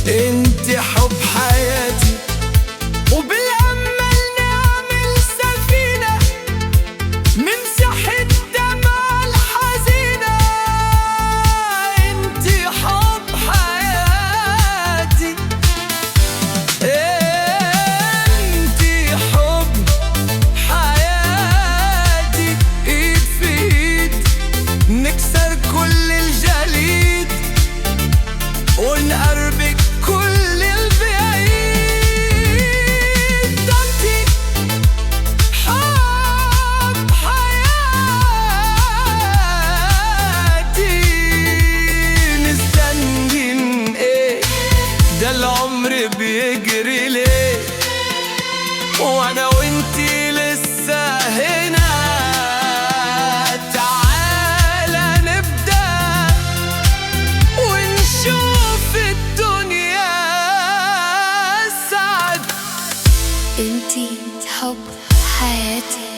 انتي حب حياتي وبالأمل نعمل سفينة نمسح الدمع الحزينة. انتي حب حياتي، انتي حب حياتي، ايد في ايد نكسر كل الجليد ونقربك كل البعيد. انتي حب حياتي، مستنين ايه؟ ده العمر بيجري ليه وانا وانتي لسه هنا؟ تعالى نبدأ ونشوف الدنيا سعد. انتي حب حياتي.